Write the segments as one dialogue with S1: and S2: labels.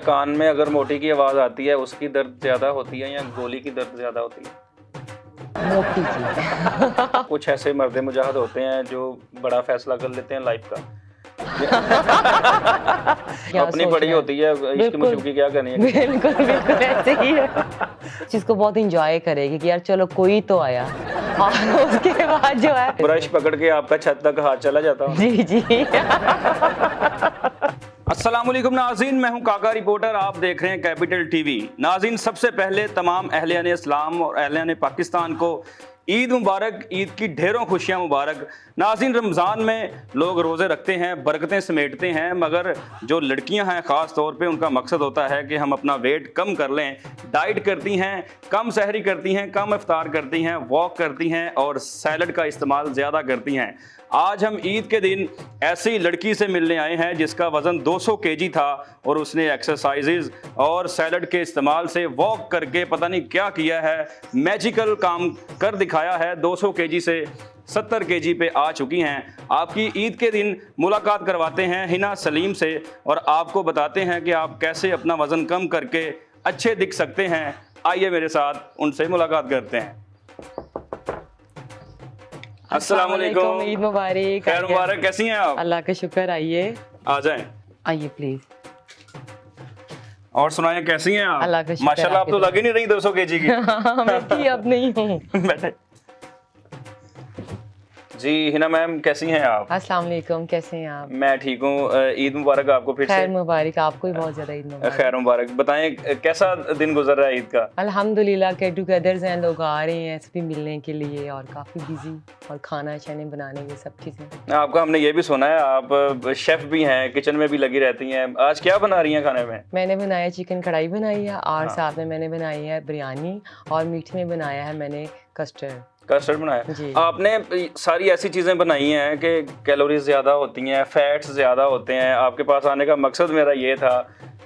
S1: कान में अगर मोटी की आवाज़ आती है उसकी दर्द ज़्यादा होती है या गोली की दर्द ज़्यादा होती है?
S2: मोटी की।
S1: कुछ ऐसे मर्द मुजाहिद होते हैं जो बड़ा फैसला कर लेते हैं लाइफ का।
S2: क्या
S1: अपनी
S2: सोच
S1: पड़ी
S2: रहे हैं?
S1: होती है, इश्क
S2: बिल्कुल।
S1: मुश्क की क्या करनी है।
S2: बिल्कुल बिल्कुल ऐसे ही है। जिसको बहुत इंजॉय करेगी कि यार चलो कोई तो आया, और उसके बाद जो है
S1: ब्रश पकड़ के आपका छत तक हाथ चला जाता हूँ।
S2: जी जी।
S1: अस्सलाम वालेकुम नाज़रीन, मैं हूं काका रिपोर्टर, आप देख रहे हैं कैपिटल टीवी। नाज़रीन, सबसे पहले तमाम अहलियान इस्लाम और अहलियान पाकिस्तान को ईद मुबारक, ईद की ढेरों खुशियां मुबारक। नाज़रीन, रमज़ान में लोग रोज़े रखते हैं, बरकतें समेटते हैं, मगर जो लड़कियां हैं ख़ास तौर पे उनका मकसद होता है कि हम अपना वेट कम कर लें। डाइट करती हैं, कम सहरी करती हैं, कम इफ्तार करती हैं, वॉक करती हैं और सैलड का इस्तेमाल ज़्यादा करती हैं। आज हम ईद के दिन ऐसी लड़की से मिलने आए हैं जिसका वज़न 200 केजी था और उसने एक्सरसाइजेज और सैलड के इस्तेमाल से वॉक करके पता नहीं क्या किया है, मैजिकल काम कर दिखाया है। 200 केजी से 70 केजी पे आ चुकी हैं। आपकी ईद के दिन मुलाकात करवाते हैं हिना सलीम से और आपको बताते हैं कि आप कैसे अपना वज़न कम करके अच्छे दिख सकते हैं। आइए मेरे साथ उनसे मुलाकात करते हैं। अस्सलाम वालेकुम,
S2: ईद मुबारक।
S1: खैर मुबारक, कैसी हैं आप?
S2: अल्लाह का शुक्र। आइए
S1: आ जाएं।
S2: आइए प्लीज।
S1: और सुनाएं, कैसी हैं आप?
S2: अल्लाह का शुक्र।
S1: माशाल्लाह, आप तो लग ही नहीं रही 200 केजी की।
S2: मैं थी, अब नहीं हूँ।
S1: बैठे। जी हिना मैम, कैसी हैं आप?
S2: अस्सलाम वालेकुम, कैसे हैं आप?
S1: मैं ठीक हूँ। ईद मुबारक आपको फिर से।
S2: खैर मुबारक, आपको भी बहुत ज्यादा ईद मुबारक।
S1: खैर मुबारक। बताएं कैसा दिन गुजर रहा है ईद का?
S2: अल्हम्दुलिल्लाह, गेट टुगेदर्स हैं, लोग आ रहे हैं सभी मिलने के लिए और काफ़ी बिजी, और खाना शाने बनाने में सब चीज़ें।
S1: आपका हमने ये भी सुना है आप शेफ भी हैं, किचन में भी लगी रहती हैं। आज क्या बना रही हैं खाने में?
S2: मैंने बनाया चिकन कढ़ाई बनाई है और
S1: हाँ।
S2: साथ में मैंने बनाई है बिरयानी, और मीठे में बनाया है मैंने कस्टर्ड
S1: बनाया
S2: जी।
S1: आपने। सारी ऐसी चीज़ें बनाई हैं कि कैलोरीज ज़्यादा होती हैं, फैट्स ज़्यादा होते हैं। आपके पास आने का मकसद मेरा ये था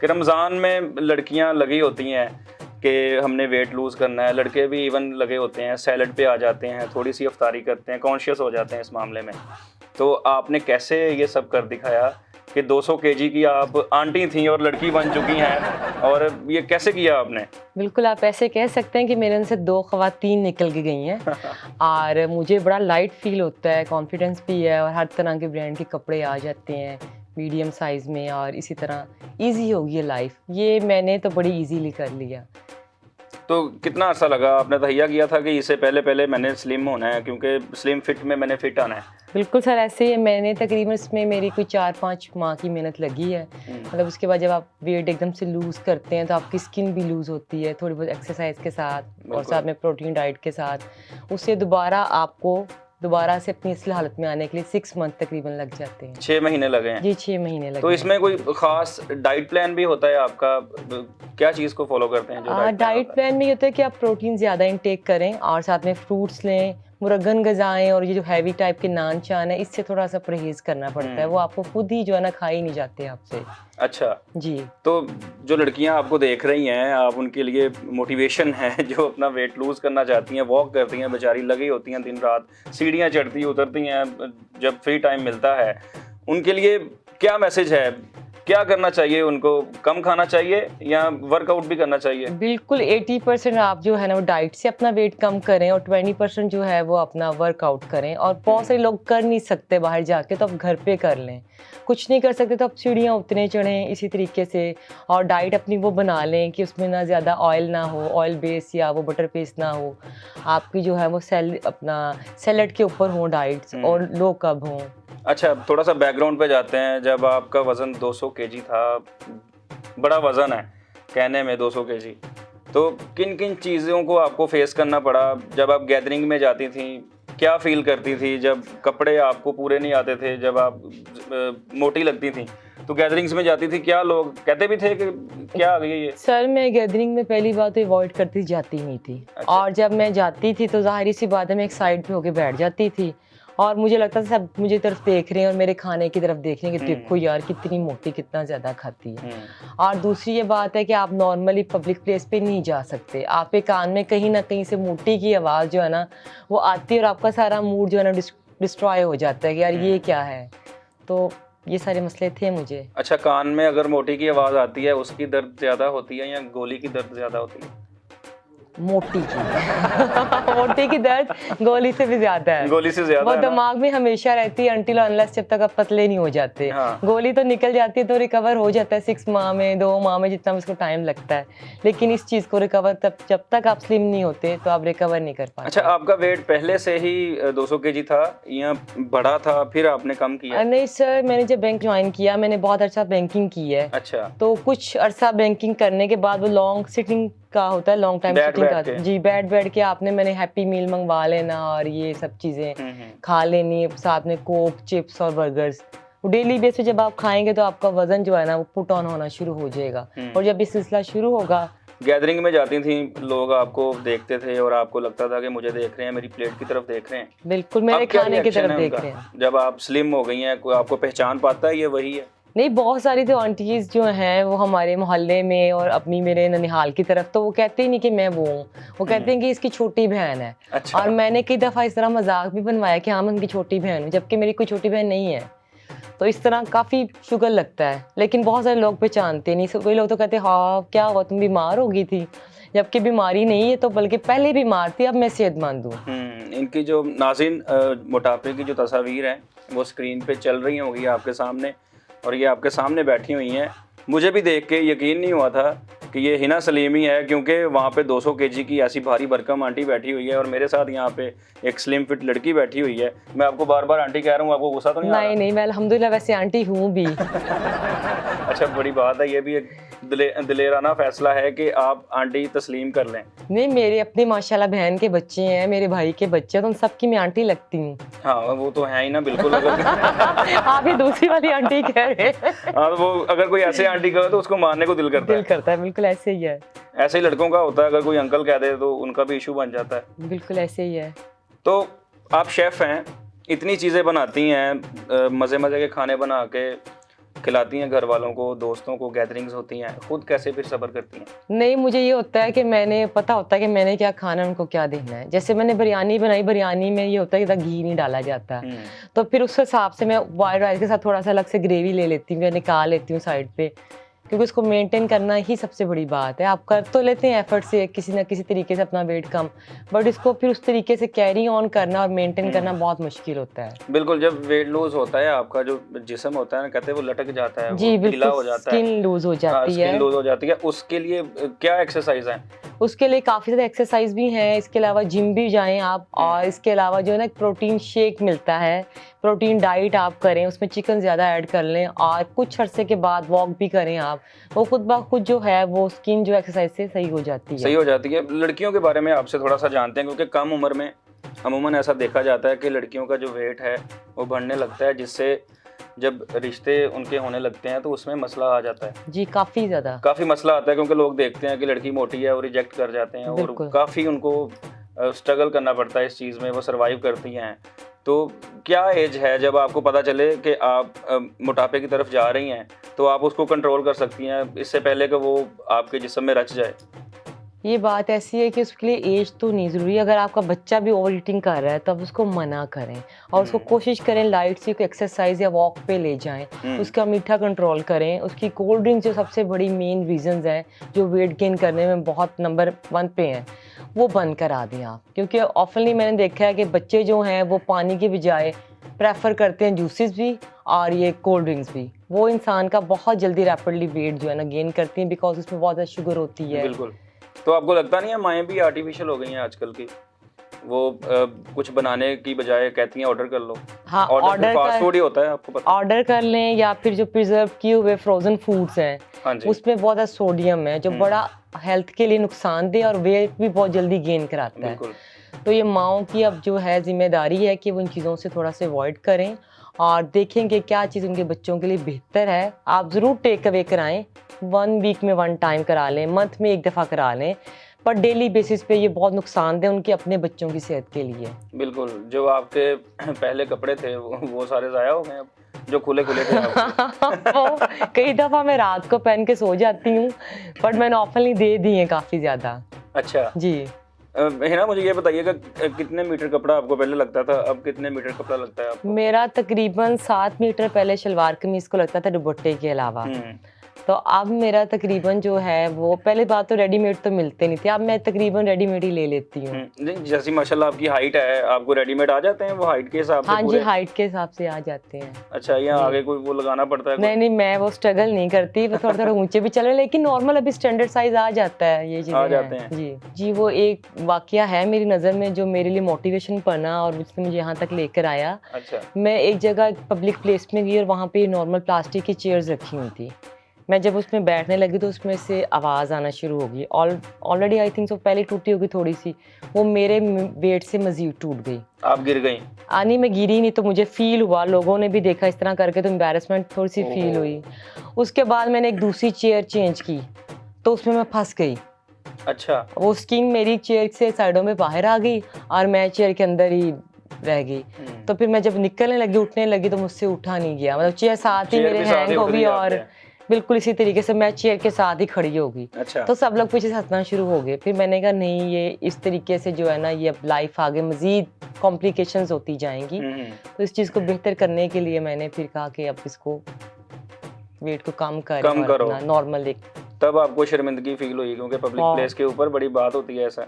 S1: कि रमज़ान में लड़कियां लगी होती हैं कि हमने वेट लूज़ करना है, लड़के भी इवन लगे होते हैं, सैलड पे आ जाते हैं, थोड़ी सी अफ्तारी करते हैं, कॉन्शियस हो जाते हैं इस मामले में। तो आपने कैसे ये सब कर दिखाया कि 200 केजी की आप आंटी थी और लड़की बन चुकी हैं, और ये कैसे किया आपने?
S2: बिल्कुल, आप ऐसे कह सकते हैं कि मेरे से 2 ख़वातीन निकल के गई हैं। और मुझे बड़ा लाइट फील होता है, कॉन्फिडेंस भी है, और हर तरह के ब्रांड के कपड़े आ जाते हैं मीडियम साइज़ में, और इसी तरह ईजी हो गई है लाइफ। ये मैंने तो बड़ी ईजीली कर लिया।
S1: तो कितना अर्सा लगा? आपने तहैया किया था कि इससे पहले मैंने स्लिम होना है, क्योंकि स्लिम फिट में मैंने फिट आना है?
S2: बिल्कुल सर, ऐसे ही मैंने तकरीबन इसमें मेरी कोई 4-5 माह की मेहनत लगी है। मतलब उसके बाद जब आप वेट एकदम से लूज़ करते हैं तो आपकी स्किन भी लूज़ होती है थोड़ी बहुत एक्सरसाइज के साथ और साथ में प्रोटीन डाइट के साथ। उससे दोबारा से अपनी असली हालत में आने के लिए 6 मंथ तकरीबन लग जाते हैं।
S1: 6 महीने लगे हैं?
S2: जी, 6 महीने लगे।
S1: तो इसमें कोई खास डाइट प्लान भी होता है आपका? क्या चीज़ को फॉलो करते हैं जो
S2: डाइट प्लान में ये होता है कि आप प्रोटीन ज़्यादा इंटेक करें और साथ में फ्रूट्स लें, मुरगन गज़ाएँ, और ये जो हैवी टाइप के नान चान है इससे थोड़ा सा परहेज़ करना पड़ता है। वो आपको खुद ही जो है ना खा ही नहीं जाते आपसे।
S1: अच्छा
S2: जी।
S1: तो जो लड़कियां आपको देख रही हैं, आप उनके लिए मोटिवेशन है, जो अपना वेट लूज़ करना चाहती हैं, वॉक करती हैं, बेचारी लगी होती हैं दिन रात, सीढ़ियाँ चढ़ती उतरती हैं जब फ्री टाइम मिलता है, उनके लिए क्या मैसेज है? क्या करना चाहिए उनको? कम खाना चाहिए या वर्कआउट भी करना चाहिए?
S2: बिल्कुल 80% आप जो है ना वो डाइट से अपना वेट कम करें और 20% जो है वो अपना वर्कआउट करें। और बहुत सारे लोग कर नहीं सकते बाहर जाके, तो आप घर पे कर लें। कुछ नहीं कर सकते तो आप सीढ़ियाँ उतरे चढ़ें इसी तरीके से, और डाइट अपनी वो बना लें कि उसमें ना ज़्यादा ऑयल ना हो, ऑयल बेस या वो बटर बेस ना हो। आपकी जो है वो अपना सैलड के ऊपर हो डाइट्स, और लो कब हों।
S1: अच्छा, थोड़ा सा बैकग्राउंड पे जाते हैं। जब आपका वज़न 200 केजी था, बड़ा वज़न है कहने में 200 केजी, तो किन किन चीज़ों को आपको फेस करना पड़ा? जब आप गैदरिंग में जाती थी क्या फील करती थी? जब कपड़े आपको पूरे नहीं आते थे, जब आप मोटी लगती थी, तो गैदरिंग्स में जाती थी, क्या लोग कहते भी थे कि क्या आ गई है ये?
S2: सर, मैं गैदरिंग में पहली बात तो अवॉइड करती जाती नहीं थी।
S1: अच्छा।
S2: और जब मैं जाती थी तो ज़ाहिर सी बात है मैं एक साइड पे होके बैठ जाती थी, और मुझे लगता था सब मुझे तरफ देख रहे हैं और मेरे खाने की तरफ देख रहे हैं कि देखो यार कितनी मोटी, कितना ज़्यादा खाती है। और दूसरी ये बात है कि आप नॉर्मली पब्लिक प्लेस पे नहीं जा सकते। आपके कान में कहीं ना कहीं से मोटी की आवाज़ जो है ना वो आती है, और आपका सारा मूड जो है ना डिस्ट्रॉय हो जाता है कि यार ये क्या है। तो ये सारे मसले थे मुझे।
S1: अच्छा, कान में अगर मोटी की आवाज आती है उसकी दर्द ज्यादा होती है या गोली की दर्द ज्यादा होती है?
S2: मोटी की मोटी की दर्द गोली से भी ज्यादा है।
S1: गोली से ज्यादा
S2: वो
S1: है ना?
S2: दिमाग में हमेशा रहती है अनटिल अनलेस जब तक आप पतले नहीं हो जाते।
S1: हाँ।
S2: गोली तो निकल जाती है तो रिकवर हो जाता है 6 माह में, 2 माह में, जितना उसको टाइम लगता है। लेकिन इस चीज को रिकवर तब, जब तक आप स्लिम नहीं होते तो आप रिकवर नहीं कर पाते।
S1: अच्छा, आपका वेट पहले से ही 200 केजी था या बढ़ा था फिर आपने कम किया?
S2: नहीं सर, मैंने जब बैंक ज्वाइन किया, मैंने बहुत अच्छा बैंकिंग की है।
S1: अच्छा।
S2: तो कुछ अरसा बैंकिंग करने के बाद वो लॉन्ग सिटिंग का होता है, लॉन्ग टाइम
S1: बैठ
S2: सिटिंग
S1: बैठ
S2: का।
S1: के।
S2: जी, बैठ के आपने मैंने हैप्पी मील मंगवा लेना और ये सब चीजें खा लेनी, साथ में कोक, चिप्स और बर्गर्स। डेली बेस पे जब आप खाएंगे तो आपका वजन जो है ना वो पुट ऑन होना शुरू हो जाएगा। और जब ये सिलसिला शुरू होगा,
S1: गैदरिंग में जाती थी, लोग आपको देखते थे और आपको लगता था कि मुझे देख रहे हैं, मेरी प्लेट की तरफ देख रहे हैं।
S2: बिल्कुल मेरे
S1: अब क्या
S2: खाने की
S1: reaction
S2: तरफ
S1: है
S2: देख
S1: उनका?
S2: रहे हैं।
S1: जब आप स्लिम हो गई हैं, कोई आपको पहचान पाता है ये वही है?
S2: नहीं, बहुत सारी तो आंटीज जो हैं वो हमारे मोहल्ले में और अपनी मेरे ननिहाल की तरफ, तो वो कहते ही नहीं कि मैं वो हूँ, वो कहते हैं कि इसकी छोटी बहन है।
S1: अच्छा।
S2: और मैंने कई दफ़ा इस तरह मजाक भी बनवाया कि हाँ मैं उनकी छोटी बहन हूँ, जबकि मेरी कोई छोटी बहन नहीं है। तो इस तरह काफ़ी शुगर लगता है, लेकिन बहुत सारे लोग पहचानते नहीं। कोई लोग तो कहते हैं हाँ क्या हुआ, तुम बीमार हो गई थी, जबकि बीमारी नहीं है, तो बल्कि पहले बीमार थी, अब मैं सेहतमंद हूँ।
S1: इनकी जो नाज़रीन मोटापे की जो तस्वीर है वो स्क्रीन पे चल रही होगी आपके सामने, और ये आपके सामने बैठी हुई हैं। मुझे भी देख के यकीन नहीं हुआ था कि ये हिना सलीम ही है, क्योंकि वहाँ पे 200 केजी की ऐसी भारी भरकम आंटी बैठी हुई है और मेरे साथ यहाँ पे एक स्लिम फिट लड़की बैठी हुई है। मैं आपको बार बार आंटी कह रहा हूँ, आपको गुस्सा तो नहीं आ रहा?
S2: नहीं, मैं अल्हम्दुलिल्लाह वैसे आंटी हूँ भी।
S1: अच्छा, बड़ी बात है, ये भी एक दिलेराना फैसला है कि आप आंटी तस्लीम कर लें।
S2: नहीं, मेरे अपने माशाल्लाह बहन के बच्चे हैं, मेरे भाई के बच्चे हैं, तो उन सबकी मैं आंटी लगती हूँ।
S1: हाँ, वो तो है ही ना, बिल्कुल। अगर
S2: आप ये दूसरी वाली आंटी कह रहे हैं।
S1: हाँ, तो वो अगर कोई ऐसे आंटी कहे तो उसको मारने को दिल करता
S2: दिल करता है, बिल्कुल ऐसे ही है।
S1: ऐसे ही लड़कों का होता है, अगर कोई अंकल कह दे तो उनका भी इशू बन जाता है।
S2: बिल्कुल ऐसे ही है।
S1: तो आप शेफ़ हैं, इतनी चीज़ें बनाती हैं, मज़े मज़े के खाने बना के खिलाती हैं घर वालों को, दोस्तों को, गैदरिंग्स होती हैं, खुद कैसे फिर सब्र करती हैं?
S2: नहीं, मुझे ये होता है कि मैंने पता होता है कि मैंने क्या खाना, उनको क्या देना है। जैसे मैंने बिरयानी बनाई, बिरयानी में ये होता है कि घी नहीं डाला जाता, तो फिर उस हिसाब से मैं वाइट राइस के साथ थोड़ा सा अलग से ग्रेवी ले लेती हूँ या निकाल लेती हूँ साइड पे, क्योंकि उसको मेंटेन करना ही सबसे बड़ी बात है। आप कर तो लेते हैं एफर्ट से किसी ना किसी तरीके से अपना वेट कम, बट इसको फिर उस तरीके से कैरी ऑन करना और मेंटेन करना बहुत मुश्किल होता है।
S1: बिल्कुल, जब वेट लूज होता है आपका जो जिस्म होता है ना, कहते हैं वो लटक जाता है,
S2: जी
S1: वो ढीला हो
S2: बिल्कुल,
S1: जाता है,
S2: स्किन लूज हो जाती है।
S1: स्किन लूज हो जाती है। उसके लिए क्या एक्सरसाइज है?
S2: उसके लिए काफ़ी ज़्यादा एक्सरसाइज भी हैं, इसके अलावा जिम भी जाएं आप, और इसके अलावा जो है ना प्रोटीन शेक मिलता है, प्रोटीन डाइट आप करें, उसमें चिकन ज़्यादा ऐड कर लें, और कुछ अरसे के बाद वॉक भी करें आप, वो खुद ब खुद जो है वो स्किन जो एक्सरसाइज से सही हो जाती है।
S1: सही हो जाती है। लड़कियों के बारे में आपसे थोड़ा सा जानते हैं, क्योंकि कम उम्र में अमूमन ऐसा देखा जाता है कि लड़कियों का जो वेट है वो बढ़ने लगता है, जिससे जब रिश्ते उनके होने लगते हैं तो उसमें मसला आ जाता है।
S2: जी, काफ़ी
S1: मसला आता है, क्योंकि लोग देखते हैं कि लड़की मोटी है और रिजेक्ट कर जाते हैं, और काफ़ी उनको स्ट्रगल करना पड़ता है इस चीज़ में, वो सर्वाइव करती हैं। तो क्या एज है जब आपको पता चले कि आप मोटापे की तरफ जा रही हैं, तो आप उसको कंट्रोल कर सकती हैं इससे पहले कि वो आपके जिस्म में रच जाए?
S2: ये बात ऐसी है कि उसके लिए एज तो नहीं ज़रूरी। अगर आपका बच्चा भी ओवर ईटिंग कर रहा है तो आप उसको मना करें और उसको कोशिश करें लाइट सी एक्सरसाइज या वॉक पे ले जाएं, उसका मीठा कंट्रोल करें, उसकी कोल्ड ड्रिंक जो सबसे बड़ी मेन रीजंस हैं जो वेट गेन करने में बहुत नंबर 1 पे हैं, वो बंद करा दें आप। क्योंकि ऑफनली मैंने देखा है कि बच्चे जो हैं वो पानी के बजाय प्रेफर करते हैं जूसेस भी और ये कोल्ड ड्रिंक्स भी। वो इंसान का बहुत जल्दी रैपिडली वेट जो है ना गेन करती हैं, बिकॉज उसमें बहुत ज़्यादा शुगर होती है।
S1: बिल्कुल। तो आपको लगता नहीं है माएँ भी आर्टिफिशियल हो गई हैं आजकल की? वो कुछ बनाने की बजाय कहती हैं ऑर्डर कर लो।
S2: हाँ,
S1: ऑर्डर फास्ट फूड ही होता है, आपको पता?
S2: ऑर्डर कर लें, या फिर जो प्रिजर्व किए हुए फ्रोजन फूड्स हैं,
S1: हाँ जी।
S2: उसमें बहुत ज़्यादा सोडियम है जो बड़ा हेल्थ के लिए नुकसानदेह और वेट भी बहुत जल्दी गेन कराता है।
S1: बिल्कुल।
S2: तो ये माओं की अब जो है जिम्मेदारी है कि वो इन चीज़ों से थोड़ा सा अवॉइड करें और देखें कि क्या चीज़ उनके बच्चों के लिए बेहतर है। आप ज़रूर टेक अवे कराएं, 1 वीक में 1 टाइम करा लें, मंथ में 1 दफ़ा करा लें, पर डेली बेसिस पे ये बहुत नुकसानदेह उनके अपने बच्चों की सेहत के लिए।
S1: बिल्कुल। जो आपके पहले कपड़े थे वो सारे ज़ाया हो गए अब, जो खुले खुले थे
S2: वो कई दफ़ा मैं रात को पहन के सो जाती हूँ, बट मैंने ऑफनली दे दी है काफ़ी ज़्यादा।
S1: अच्छा
S2: जी।
S1: है ना, मुझे ये बताइएगा कितने मीटर कपड़ा आपको पहले लगता था, अब कितने मीटर कपड़ा लगता है आपको?
S2: मेरा तकरीबन 7 मीटर पहले शलवार कमीज को लगता था दुपट्टे के अलावा। तो अब मेरा तकरीबन जो है वो, पहले बात तो रेडीमेड तो मिलते नहीं थे, अब मैं तकरीबन रेडीमेड ही ले लेती हूँ।
S1: नहीं, जैसी माशाल्लाह आपकी हाइट है, आपको रेडीमेड आ जाते हैं वो हाइट के हिसाब से?
S2: हाँ जी, हाइट के हिसाब से आ जाते हैं।
S1: अच्छा, यहाँ आगे कोई वो लगाना पड़ता है?
S2: नहीं नहीं, मैं वो स्ट्रगल नहीं करती, वो थोड़ा थोड़ा ऊंचे भी चले, लेकिन नॉर्मल अभी स्टैंडर्ड साइज आ जाता है, ये चीजें
S1: आ जाते हैं।
S2: जी जी। वो एक वाकया है मेरी नज़र में जो मेरे लिए मोटिवेशन बना और उसने मुझे यहाँ तक लेकर आया।
S1: अच्छा।
S2: मैं एक जगह पब्लिक प्लेस में गई और वहाँ पे नॉर्मल प्लास्टिक की चेयर्स रखी हुई थी। मैं जब उसमें बैठने लगी तो उसमें से आवाज़ आना शुरू होगी। ऑलरेडी आई थिंक सो पहले टूटी होगी थोड़ी सी, वो मेरे वेट से मज़ीद टूट गई।
S1: आप गिर गई?
S2: आनी मैं गिरी नहीं, तो मुझे फील हुआ, लोगों ने भी देखा इस तरह करके, तो एम्बैरेसमेंट थोड़ी सी फील हुई। उसके बाद मैंने एक दूसरी चेयर चेंज की तो उसमें मैं फंस गई।
S1: अच्छा।
S2: वो स्किन मेरी चेयर से साइडों में बाहर आ गई और मैं चेयर के अंदर ही रह गई। तो फिर मैं जब निकलने लगी, उठने लगी, तो मुझसे उठा नहीं गया, मतलब चेयर साथ ही मेरे हैंग हो गई और बिल्कुल इसी तरीके से मैं चेयर के साथ ही खड़ी होगी।
S1: अच्छा।
S2: तो सब लोग पीछे से हंसना शुरू हो गए। फिर मैंने कहा नहीं, ये इस तरीके से जो है ना, ये अब लाइफ आगे मजीद कॉम्प्लिकेशंस होती जाएंगी। तो इस चीज़ को बेहतर करने के लिए मैंने फिर कहा कि अब इसको वेट को कम
S1: करो,
S2: नॉर्मल एक।
S1: तब आपको शर्मिंदगी फील हुई, क्योंकि पब्लिक प्लेस के ऊपर बड़ी बात होती है ऐसा,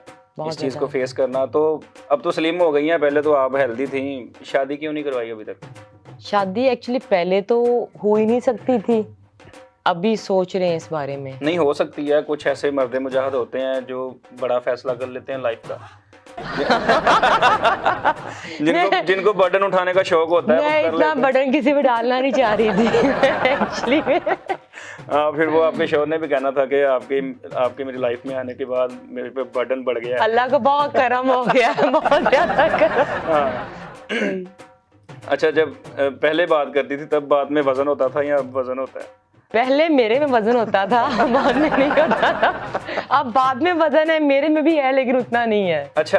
S1: इस चीज़ को फेस करना। तो अब तो स्लिम हो गई हैं, पहले तो आप हेल्दी थी, शादी क्यों नहीं करवाई अभी तक?
S2: शादी एक्चुअली पहले तो हो ही नहीं सकती थी, अभी सोच रहे हैं इस बारे में।
S1: नहीं हो सकती है, कुछ ऐसे मर्द मुजाहिद होते हैं जो बड़ा फैसला कर लेते हैं लाइफ का। जिनको बटन उठाने का शौक होता है।
S2: मैं इतना बटन किसी पे डालना नहीं चाह रही थी एक्चुअली में।
S1: फिर वो आपके शौहर ने भी कहना था कि आपके मेरी लाइफ में आने के बाद मेरे पे बटन बढ़ गया।
S2: अल्लाह को बहुत करम हो गया, बहुत ज्यादा करम।
S1: अच्छा, जब पहले बात करती थी तब बाद में वजन होता था या अब वजन होता है?
S2: पहले मेरे में वजन होता था, बाद में नहीं होता था। अब बाद में वजन है, मेरे में भी है लेकिन उतना नहीं है। अच्छा,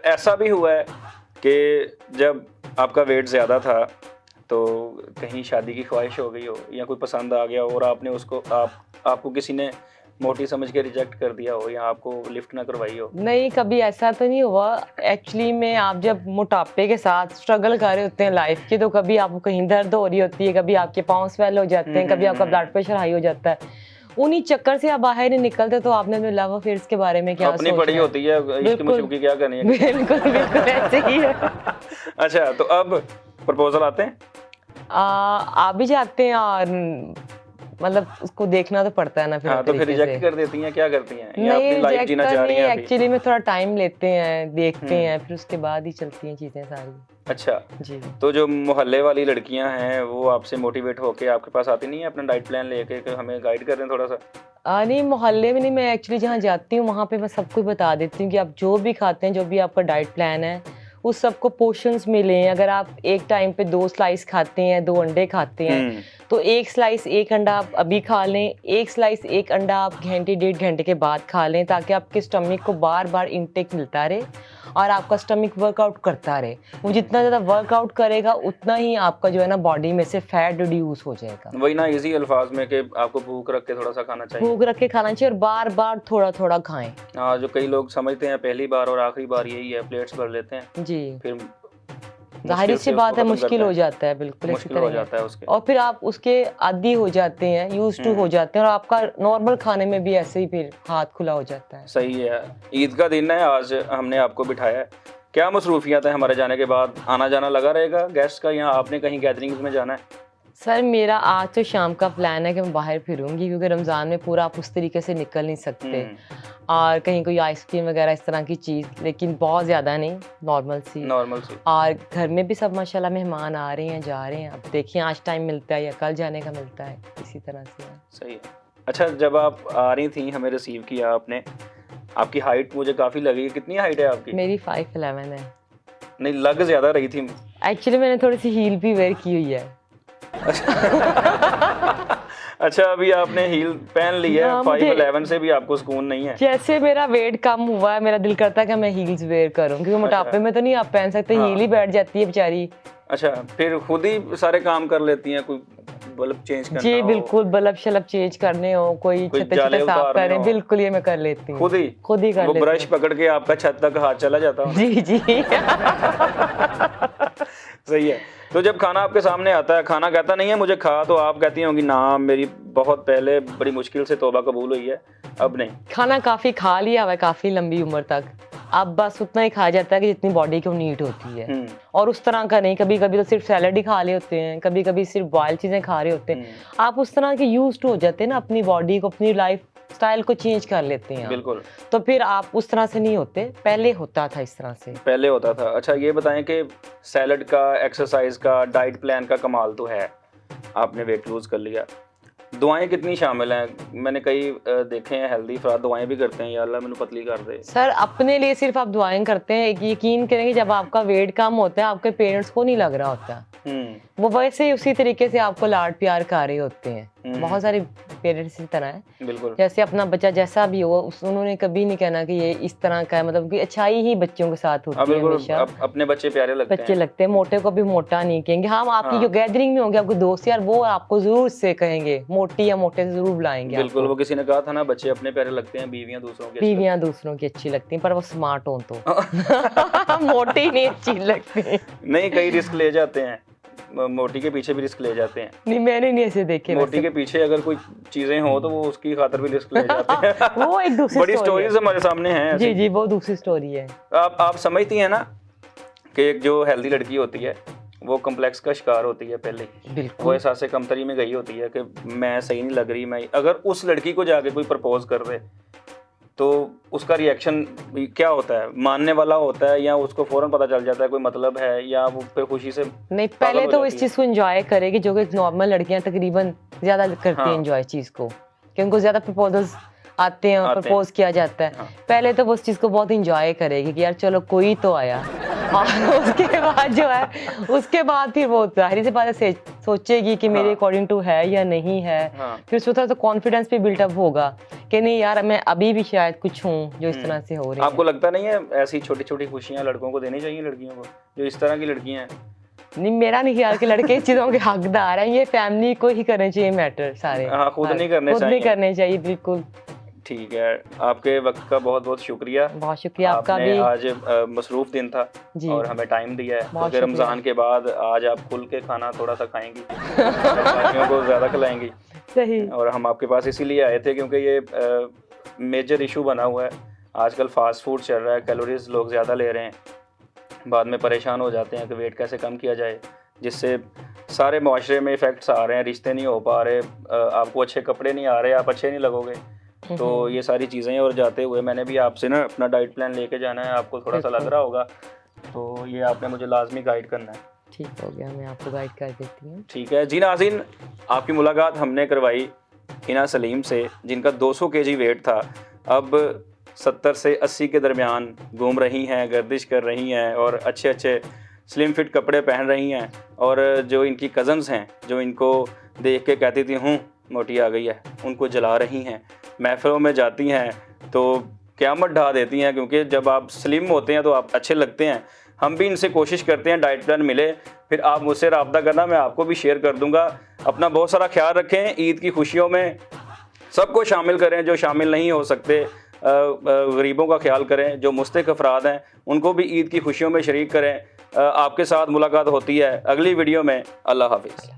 S1: ऐसा भी हुआ है कि जब आपका वेट ज्यादा था तो कहीं शादी की ख्वाहिश हो गई हो या कोई पसंद आ गया और आपने उसको आपको किसी ने मोटी समझ के रिजेक्ट कर दिया हो या आपको लिफ्ट ना करवाई हो?
S2: नहीं, कभी ऐसा तो नहीं हुआ एक्चुअली में। आप जब मोटापे के साथ स्ट्रगल कर रहे होते हैं लाइफ की, तो कभी आपको कहीं दर्द हो रही होती है, कभी आपके पाँव स्वेल हो जाते हैं, कभी आपका ब्लड प्रेशर हाई हो जाता है। उन्हीं चक्कर से आप बाहर नहीं निकलते, तो आपने अपने लव अफेयर्स के बारे में क्या
S1: अपनी पड़ी होती है, इश्क मशूक की क्या करनी है।
S2: बिल्कुल बिल्कुल ऐसे ही है।
S1: अच्छा, तो अब प्रपोजल आते हैं?
S2: आ भी जाते हैं और मतलब उसको देखना तो पड़ता है ना फिर।
S1: हाँ, तो फिर रिजेक्ट कर देती हैं, क्या करती हैं? या
S2: नहीं,
S1: अपनी लाइफ जीना चाह रही हैं अभी?
S2: एक्चुअली में थोड़ा टाइम लेते हैं, देखते हैं, फिर उसके बाद ही चलती हैं चीजें सारी।
S1: अच्छा
S2: जी।
S1: तो जो मोहल्ले वाली लड़कियां हैं वो आपसे मोटिवेट होके आपके पास आती नहीं है अपना डाइट प्लान लेके कि हमें गाइड कर दें थोड़ा सा?
S2: नहीं, मोहल्ले में नहीं, मैं एक्चुअली जहाँ जाती हूँ वहाँ पे मैं सबको बता देती हूँ कि आप जो भी खाते हैं, जो भी आपका डाइट प्लान है, उस सबको पोर्शंस में लें। अगर आप एक टाइम पे 2 स्लाइस खाते हैं, 2 अंडे खाते हैं, तो 1 स्लाइस 1 अंडा आप अभी खा लें, 1 स्लाइस 1 अंडा आप घंटे 1.5 घंटे के बाद खा लें, ताकि आपके स्टमक को बार बार इंटेक मिलता रहे और आपका स्टमक वर्कआउट करता रहे। वो जितना ज़्यादा वर्कआउट करेगा उतना ही आपका जो है ना बॉडी में से फैट रिड्यूस हो जाएगा।
S1: वही ना, इजी अल्फाज में कि आपको भूख रख के थोड़ा सा खाना चाहिए।
S2: भूख रख के खाना चाहिए और बार बार थोड़ा थोड़ा खाएं।
S1: हाँ, जो कई लोग समझते हैं पहली बार और आखिरी बार यही है, प्लेट्स भर लेते हैं
S2: जी,
S1: फिर
S2: जाहिर सी बात है मुश्किल हो जाता है, बिल्कुल
S1: मुश्किल हो जाता है उसके।
S2: और फिर आप उसके आदी हो जाते हैं, यूज टू हो जाते हैं, और आपका नॉर्मल खाने में भी ऐसे ही फिर हाथ खुला हो जाता है।
S1: सही है। ईद का दिन है, आज हमने आपको बिठाया है, क्या मसरूफियात है हमारे जाने के बाद? आना जाना लगा रहेगा गेस्ट का या आपने कहीं गैदरिंग्स में जाना है?
S2: सर, मेरा आज तो शाम का प्लान है कि मैं बाहर फिरूंगी, क्योंकि रमज़ान में पूरा आप उस तरीके से निकल नहीं सकते, और कहीं कोई आइसक्रीम वगैरह इस तरह की चीज़, लेकिन बहुत ज़्यादा नहीं, नॉर्मल सी। और घर में भी सब माशाल्लाह मेहमान आ रहे हैं, जा रहे हैं। अब देखिए आज टाइम मिलता है या कल जाने का मिलता है, इसी तरह से है।
S1: सही है। अच्छा, जब आप आ रही थी, हमें रिसीव किया आपने, आपकी हाइट मुझे काफ़ी लगी। कितनी हाइट है आपकी?
S2: मेरी 5'11" है।
S1: नहीं, लग ज़्यादा रही थी।
S2: एक्चुअली मैंने थोड़ी सी हील भी वेयर की हुई है।
S1: अच्छा, अभी आपने हील पहन ली है। 5'11" से भी आपको सुकून नहीं है?
S2: जैसे मेरा वेट कम हुआ है, मेरा दिल करता है कि मैं हील्स वेयर करूं, क्योंकि मोटापे में तो नहीं आप पहन सकते, हील ही बैठ जाती है बेचारी।
S1: अच्छा, फिर खुद ही सारे काम कर लेती हैं, कोई बल्ब चेंज करना
S2: जी
S1: हो,
S2: बिल्कुल, बल्ब शल्ब चेंज करने हो, कोई
S1: कोई
S2: छत
S1: जाले
S2: छत साफ
S1: उतारने
S2: करें,
S1: हो,
S2: बिल्कुल ये मैं कर लेती हूँ,
S1: खुद ही
S2: कर
S1: वो
S2: लेती
S1: ब्रश
S2: हूँ।
S1: पकड़ के आपका छत तक हाथ चला जाता हो?
S2: जी जी
S1: सही है। तो जब खाना आपके सामने आता है, खाना कहता नहीं है मुझे खा, तो आप कहती होंगी ना मेरी बहुत पहले बड़ी मुश्किल से तौबा कबूल हुई है, अब नहीं?
S2: खाना काफी खा लिया हुआ है काफी लंबी उम्र तक, अब बस उतना ही खाया जाता है कि जितनी बॉडी को नीड होती है, और उस तरह का नहीं। कभी कभी तो सिर्फ सैलड ही खा रहे होते हैं, कभी कभी सिर्फ बॉयल चीजें खा रहे होते हैं। आप उस तरह के यूज टू हो जाते हैं ना, अपनी बॉडी को, अपनी लाइफ स्टाइल को चेंज कर लेते हैं आप।
S1: बिल्कुल।
S2: तो फिर आप उस तरह से नहीं होते, पहले होता था इस तरह से।
S1: पहले होता था। अच्छा ये बताएं कि सैलड का, एक्सरसाइज का, डाइट प्लान का कमाल तो है, आपने वेट लूज कर लिया, दुआएं कितनी शामिल हैं? मैंने कई देखे हैं हेल्दी अफराद दुआएं भी करते हैं, या अल्लाह मैंने पतली कर दे।
S2: सर अपने लिए सिर्फ आप दुआएं करते हैं, यकीन करेंगे जब आपका वेट कम होता है आपके पेरेंट्स को नहीं लग रहा होता, वो वैसे ही उसी तरीके से आपको लाड प्यार कर रहे होते हैं। बहुत सारे पेरेंट्स इस तरह है,
S1: बिल्कुल।
S2: जैसे अपना बच्चा जैसा भी हो उन्होंने कभी नहीं कहना कि ये इस तरह का है, मतलब कि अच्छाई ही बच्चों के साथ होती है हमेशा।
S1: अपने बच्चे प्यारे लगते
S2: हैं, मोटे को भी मोटा नहीं कहेंगे। हाँ, आपकी जो गैदरिंग में होंगे आपके दोस्त यार, वो आपको जरूर से कहेंगे, मोटी या मोटे से जरूर बुलाएंगे।
S1: बिल्कुल, वो किसी ने कहा था ना, बच्चे अपने प्यारे लगते हैं, बीवियां दूसरों की
S2: अच्छी लगती हैं, पर वो स्मार्ट हो तो मोटी नहीं अच्छी लगती।
S1: नहीं, कई रिस्क ले जाते हैं, मोटी के पीछे भी रिस्क ले जाते हैं।
S2: नहीं, मैंने नहीं ऐसे देखे।
S1: मोटी के पीछे अगर कोई चीजें हो तो वो उसकी खातर भी रिस्क ले जाते हैं।
S2: वो एक दूसरी
S1: बड़ी स्टोरीज हमारे सामने हैं।
S2: जी जी, वो दूसरी स्टोरी है।
S1: आप समझती हैं ना कि एक जो हेल्दी लड़की होती है वो कम्प्लेक्स का शिकार होती है पहले,
S2: बिल्कुल।
S1: वो एहसास कमतरी में गई होती है कि मैं सही नहीं लग रही। मैं अगर उस लड़की को जाके कोई प्रपोज कर दे तो उसका रिएक्शन क्या होता है? मानने वाला होता है, या उसको फौरन पता चल जाता है कोई मतलब है, या वो पे खुशी से
S2: नहीं? पहले तो इस चीज को एंजॉय करेगी, जो कि नॉर्मल लड़कियां तकरीबन ज्यादा करती हैं एंजॉय चीज को, कि उनको ज्यादा प्रपोजल्स आते हैं और प्रपोज किया जाता है। पहले तो वो उस चीज को बहुत एंजॉय करेगी कि यार चलो कोई तो आया, और उसके बाद जो है, उसके बाद फिर वो जाहिर सी बात है सोचेगी कि मेरे अकॉर्डिंग टू है या नहीं है। फिर उसमें थोड़ा सा कॉन्फिडेंस भी बिल्टअप होगा कि नहीं यार, मैं अभी भी शायद कुछ हूँ जो इस तरह से हो रही है।
S1: आपको लगता नहीं है ऐसी छोटी छोटी खुशियां लड़कों को देनी चाहिए, लड़कियों को जो इस तरह की लड़कियां हैं?
S2: नहीं, मेरा नहीं ख्याल कि लड़के इस चीजों के हकदार हैं, ये फैमिली को ही करने चाहिए मैटर सारे।
S1: खुद नहीं करने चाहिए। बिल्कुल ठीक है। आपके वक्त का बहुत बहुत शुक्रिया।
S2: बहुत शुक्रिया आपका भी।
S1: आज मसरूफ दिन था और हमें टाइम दिया है, क्योंकि रमजान के बाद आज आप खुल के खाना थोड़ा सा खाएंगी, बच्चियों को ज्यादा खिलाएंगी।
S2: सही।
S1: और हम आपके पास इसीलिए आए थे क्योंकि ये मेजर इशू बना हुआ है आजकल, फास्ट फूड चल रहा है, कैलोरीज लोग ज़्यादा ले रहे हैं, बाद में परेशान हो जाते हैं कि वेट कैसे कम किया जाए, जिससे सारे माशरे में इफ़ेक्ट्स आ रहे हैं, रिश्ते नहीं हो पा रहे, आपको अच्छे कपड़े नहीं आ रहे, आप अच्छे नहीं लगोगे। तो ये सारी चीज़ें, और जाते हुए मैंने भी आपसे ना अपना डाइट प्लान लेके जाना है, आपको थोड़ा सा लग रहा होगा, तो ये आपने मुझे लाजमी गाइड करना है।
S2: ठीक हो गया, मैं आपको गाइड कर देती हूँ।
S1: ठीक है जी नाज़रीन, आपकी मुलाकात हमने करवाई हिना सलीम से, जिनका 200 kg वेट था, अब 70 से 80 के दरमियान घूम रही हैं, गर्दिश कर रही हैं और अच्छे अच्छे स्लिम फिट कपड़े पहन रही हैं। और जो इनकी कज़न्स हैं, जो इनको देख के कहती थी हूँ मोटी आ गई है, उनको जला रही हैं, महफिलों में जाती हैं तो क़यामत ढा देती हैं, क्योंकि जब आप स्लिम होते हैं तो आप अच्छे लगते हैं। हम भी इनसे कोशिश करते हैं डाइट प्लान मिले, फिर आप मुझसे रब्ता करना, मैं आपको भी शेयर कर दूंगा। अपना बहुत सारा ख्याल रखें, ईद की खुशियों में सबको शामिल करें, जो शामिल नहीं हो सकते गरीबों का ख्याल करें, जो मुस्तहिक अफराद हैं उनको भी ईद की खुशियों में शरीक करें। आपके साथ मुलाकात होती है अगली वीडियो में। अल्लाह हाफिज़।